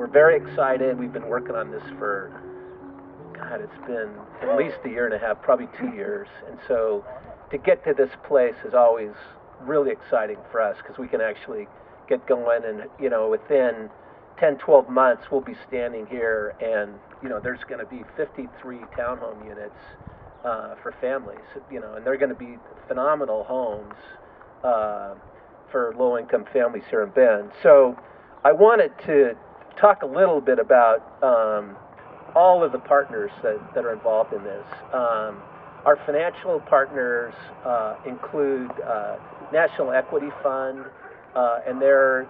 we're very excited. We've been working on this for, God, it's been at least a year and a half, probably 2 years. And so to get to this place is always really exciting for us because we can actually get going, and within 10, 12 months we'll be standing here, and there's going to be 53 townhome units for families, and they're going to be phenomenal homes for low-income families here in Bend. So I wanted to talk a little bit about all of the partners that are involved in this. Our financial partners include National Equity Fund, and they're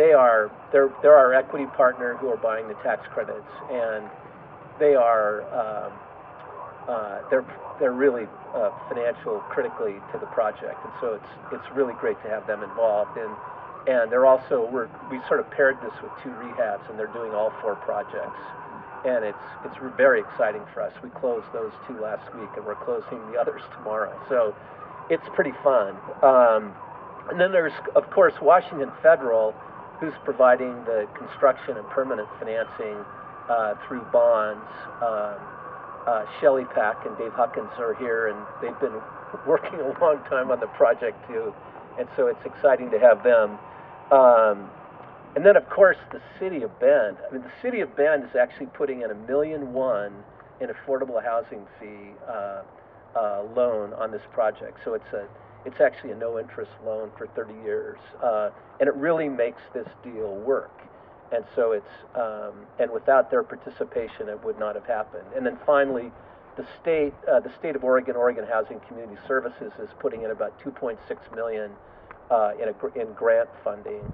our equity partner who are buying the tax credits, and they are they're really financial critically to the project, and so it's really great to have them involved. And they're also we sort of paired this with 2 rehabs, and they're doing all 4 projects, and it's very exciting for us. We closed those 2 last week, and we're closing the others tomorrow, so it's pretty fun. And then there's, of course, Washington Federal, who's providing the construction and permanent financing through bonds. Shelley Pack and Dave Huckins are here, and they've been working a long time on the project too, and so it's exciting to have them. And then, of course, the City of Bend. I mean, the City of Bend is actually putting in $1.1 million in affordable housing fee loan on this project. So it's actually a no-interest loan for 30 years, and it really makes this deal work. And so and without their participation, it would not have happened. And then finally, the state of Oregon Housing Community Services is putting in about $2.6 million in grant funding,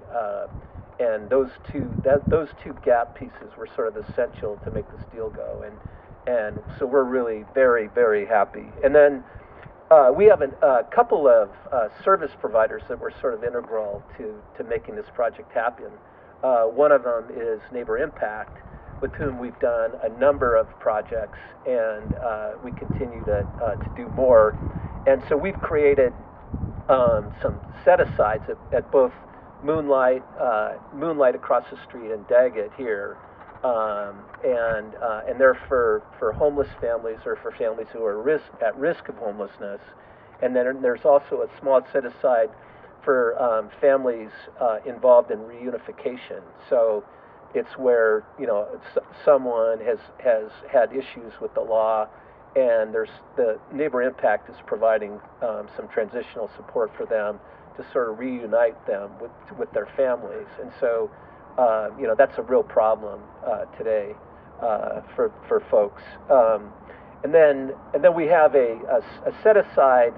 and those two gap pieces were sort of essential to make this deal go. And so we're really very, very happy. And then we have a couple of service providers that were sort of integral to making this project happen. One of them is Neighbor Impact, with whom we've done a number of projects, and we continue to do more. And so we've created some set-asides at both Moonlight across the street and Daggett here, and they're for homeless families or for families who are at risk of homelessness. And then there's also a small set-aside for families involved in reunification. So it's where someone has had issues with the law, and the Neighbor Impact is providing some transitional support for them to sort of reunite them with their families. And so that's a real problem today for folks. And then we have a set aside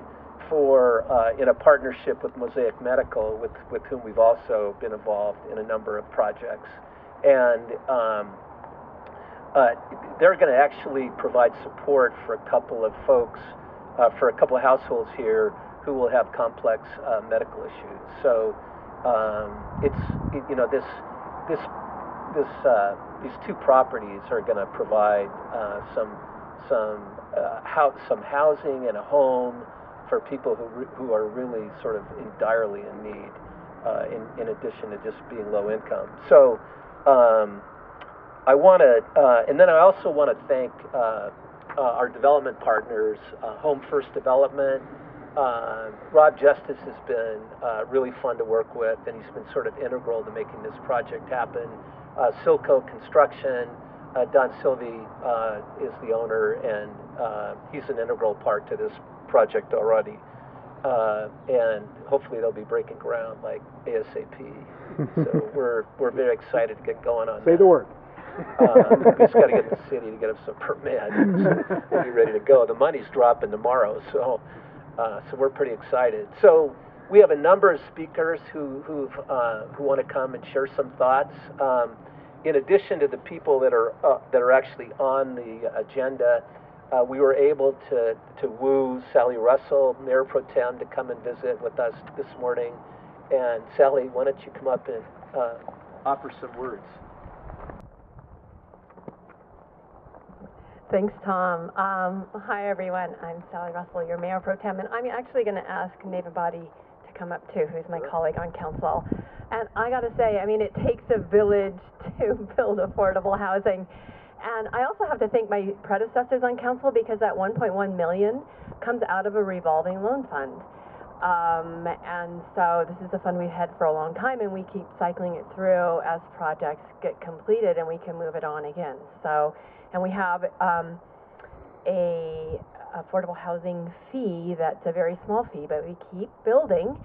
for in a partnership with Mosaic Medical, with whom we've also been involved in a number of projects, and they're going to actually provide support for a couple of folks, for a couple of households here who will have complex medical issues. So these 2 properties are going to provide some housing and a home for people who are really sort of direly in need, in addition to just being low income. So I want to, and then I also want to thank our development partners, Home First Development. Rob Justice has been really fun to work with, and he's been sort of integral to making this project happen. Silco Construction, Don Sylvie is the owner, and he's an integral part to this project already. And hopefully they'll be breaking ground like ASAP. So we're very excited to get going on that. Say the word. We just got to get the city to get us some permits. So we'll be ready to go. The money's dropping tomorrow, so we're pretty excited. So we have a number of speakers who want to come and share some thoughts. In addition to the people that are actually on the agenda, we were able to woo Sally Russell, Mayor Pro Tem, to come and visit with us this morning. And Sally, why don't you come up and offer some words? Thanks, Tom. Hi, everyone. I'm Sally Russell, your Mayor Pro Tem, and I'm actually going to ask Neva Body to come up too, who's my colleague on council. And I got to say, I mean, it takes a village to build affordable housing. And I also have to thank my predecessors on council, because that 1.1 million comes out of a revolving loan fund. And so this is a fund we've had for a long time, and we keep cycling it through as projects get completed, and we can move it on again. So, and we have a affordable housing fee that's a very small fee, but we keep building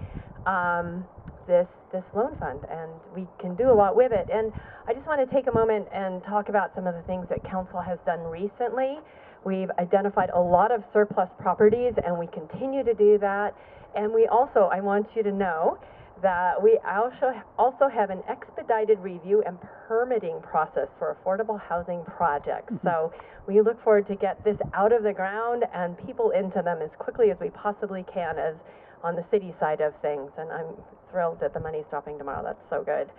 this loan fund, and we can do a lot with it. And I just want to take a moment and talk about some of the things that council has done recently. We've identified a lot of surplus properties, and we continue to do that. And we also, I want you to know that we also have an expedited review and permitting process for affordable housing projects. So we look forward to get this out of the ground and people into them as quickly as we possibly can, as on the city side of things. And I'm thrilled that the money's dropping tomorrow. That's so good.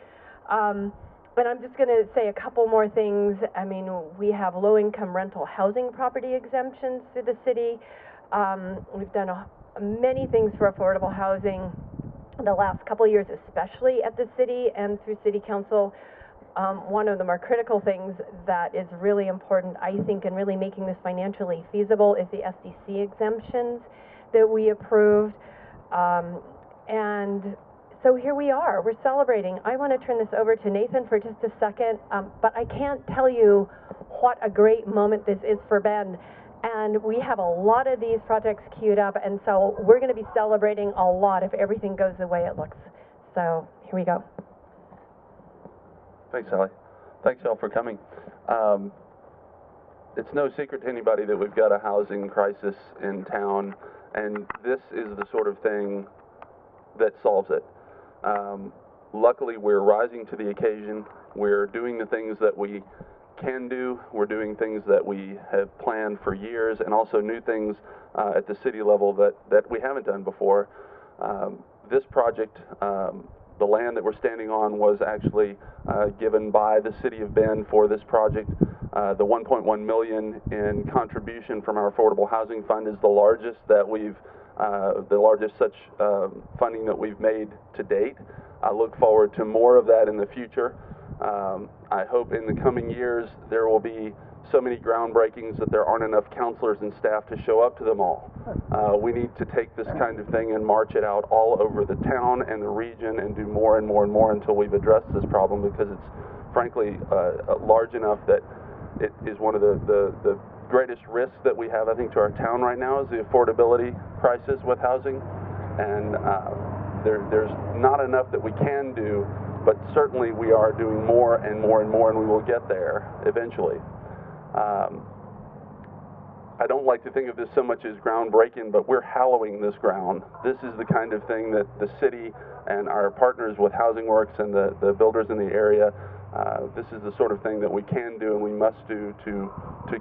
But I'm just going to say a couple more things. I mean, we have low-income rental housing property exemptions through the city. We've done many things for affordable housing the last couple of years, especially at the city and through city council. One of the more critical things that is really important, I think, in really making this financially feasible is the SDC exemptions that we approved. And so here we are, we're celebrating. I want to turn this over to Nathan for just a second, but I can't tell you what a great moment this is for Ben. And we have a lot of these projects queued up, and so we're going to be celebrating a lot if everything goes the way it looks. So here we go. Thanks, Sally. Thanks, y'all, for coming. It's no secret to anybody that we've got a housing crisis in town, and this is the sort of thing that solves it. Luckily, we're rising to the occasion. We're doing the things that we can do. We're doing things that we have planned for years, and also new things at the city level that we haven't done before. This project, the land that we're standing on, was actually given by the city of Bend for this project. The 1.1 million in contribution from our affordable housing fund is the largest that we've such funding that we've made to date. I look forward to more of that in the future. I hope in the coming years there will be so many groundbreakings that there aren't enough counselors and staff to show up to them all. We need to take this kind of thing and march it out all over the town and the region and do more and more and more until we've addressed this problem, because it's frankly large enough that it is one of the greatest risks that we have, I think, to our town right now, is the affordability crisis with housing. And there's not enough that we can do, but certainly we are doing more and more and more, and we will get there eventually. I don't like to think of this so much as groundbreaking, but we're hallowing this ground. This is the kind of thing that the city and our partners with Housing Works and the builders in the area, this is the sort of thing that we can do and we must do to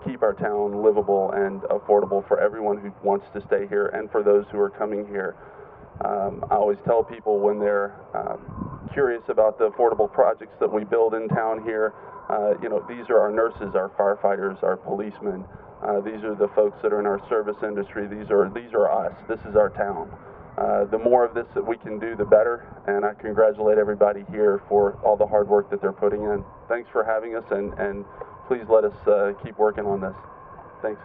keep our town livable and affordable for everyone who wants to stay here and for those who are coming here. I always tell people when they're curious about the affordable projects that we build in town here, these are our nurses, our firefighters, our policemen. These are the folks that are in our service industry. These are us. This is our town. The more of this that we can do, the better, and I congratulate everybody here for all the hard work that they're putting in. Thanks for having us, and please let us keep working on this. Thanks.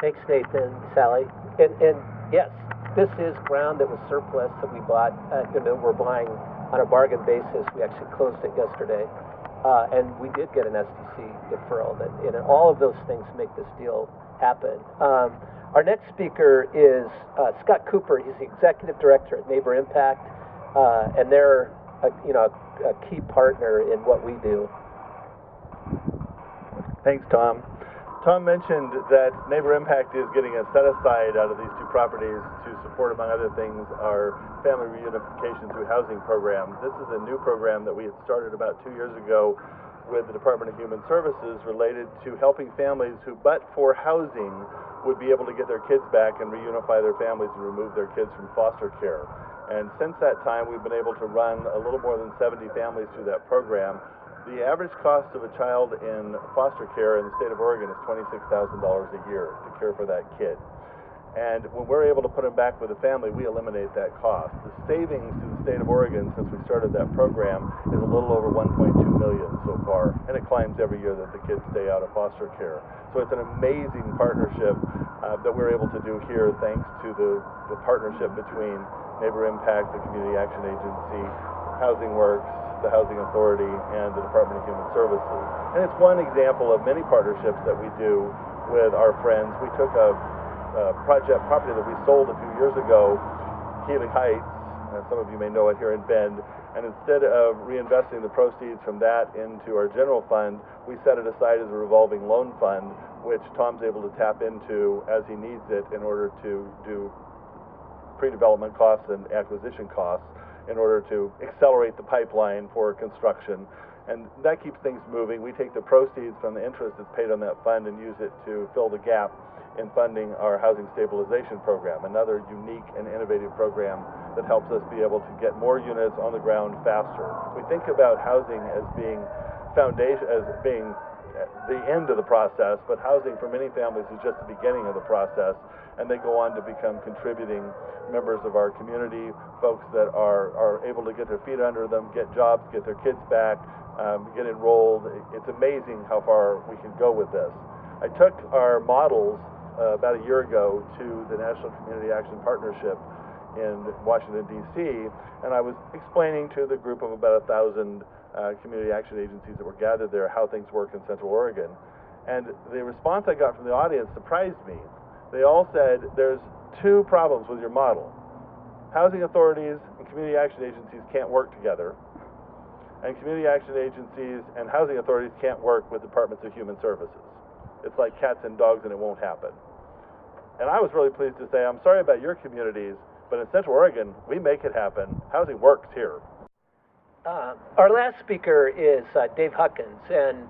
Thanks, Nathan, Sally. And yes, this is ground that was surplus that we bought, we're buying on a bargain basis. We actually closed it yesterday. And we did get an SDC deferral, and all of those things make this deal happen. Our next speaker is Scott Cooper. He's the executive director at Neighbor Impact, and they're a key partner in what we do. Thanks, Tom. Tom mentioned that Neighbor Impact is getting a set-aside out of these two properties to support, among other things, our family reunification through housing program. This is a new program that we had started about 2 years ago with the Department of Human Services related to helping families who, but for housing, would be able to get their kids back and reunify their families and remove their kids from foster care. And since that time, we've been able to run a little more than 70 families through that program. The average cost of a child in foster care in the state of Oregon is $26,000 a year to care for that kid. And when we're able to put them back with a family, we eliminate that cost. The savings to the state of Oregon since we started that program is a little over $1.2 million so far, and it climbs every year that the kids stay out of foster care. So it's an amazing partnership that we're able to do here thanks to the partnership between Neighbor Impact, the Community Action Agency, Housing Works, the Housing Authority, and the Department of Human Services. And it's one example of many partnerships that we do with our friends. We took a project property that we sold a few years ago, Healing Heights, and some of you may know it here in Bend, and instead of reinvesting the proceeds from that into our general fund, we set it aside as a revolving loan fund, which Tom's able to tap into as he needs it in order to do pre-development costs and acquisition costs in order to accelerate the pipeline for construction. And that keeps things moving. We take the proceeds from the interest that's paid on that fund and use it to fill the gap in funding our housing stabilization program, another unique and innovative program that helps us be able to get more units on the ground faster. We think about housing as being the end of the process, but housing for many families is just the beginning of the process, and they go on to become contributing members of our community, folks that are able to get their feet under them, get jobs, get their kids back, get enrolled. It's amazing how far we can go with this. I took our models about a year ago to the National Community Action Partnership in Washington, D.C., and I was explaining to the group of about 1,000 community action agencies that were gathered there how things work in Central Oregon. And the response I got from the audience surprised me. They all said, there's two problems with your model. Housing authorities and community action agencies can't work together, and community action agencies and housing authorities can't work with departments of human services. It's like cats and dogs, and it won't happen. And I was really pleased to say, I'm sorry about your communities, but in Central Oregon, we make it happen. Housing works here. Our last speaker is Dave Huckins, and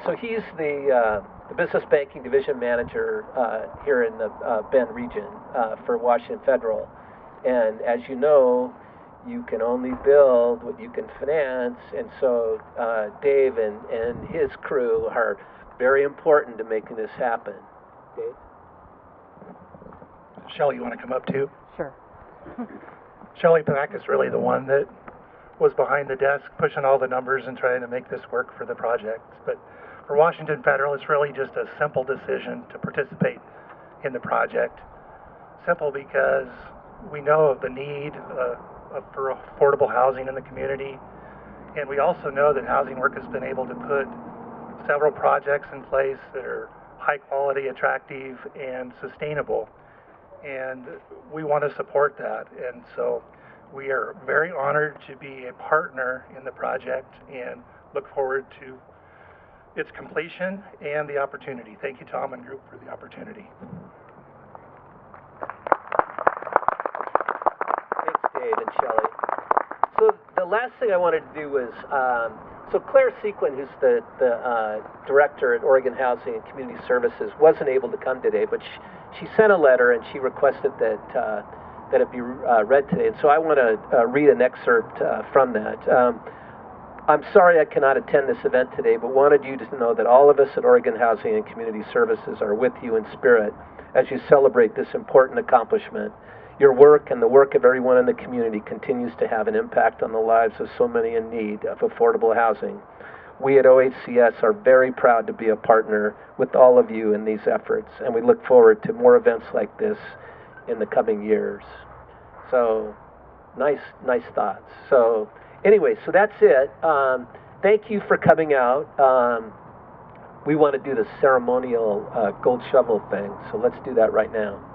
so he's the Business Banking Division Manager here in the Bend region for Washington Federal. And as you know, you can only build what you can finance, and so Dave and his crew are very important to making this happen. Dave? Shelley, you want to come up too? Sure. Shelley Pack is really the one that was behind the desk pushing all the numbers and trying to make this work for the project. But for Washington Federal, it's really just a simple decision to participate in the project. Simple because we know of the need for affordable housing in the community, and we also know that Housing Work has been able to put several projects in place that are high quality, attractive, and sustainable, and we want to support that. And so we are very honored to be a partner in the project and look forward to its completion and the opportunity. Thank you, Tom and group, for the opportunity. Thanks, Dave and Shelley. So the last thing I wanted to do was, so Claire Sequin, who's the director at Oregon Housing and Community Services, wasn't able to come today, but she sent a letter and she requested that it be read today. And so I want to read an excerpt from that. I'm sorry I cannot attend this event today, but wanted you to know that all of us at Oregon Housing and Community Services are with you in spirit as you celebrate this important accomplishment. Your work and the work of everyone in the community continues to have an impact on the lives of so many in need of affordable housing. We at OHCS are very proud to be a partner with all of you in these efforts, and we look forward to more events like this in the coming years. So, nice thoughts. So, anyway, so that's it. Thank you for coming out. We want to do the ceremonial gold shovel thing, so let's do that right now.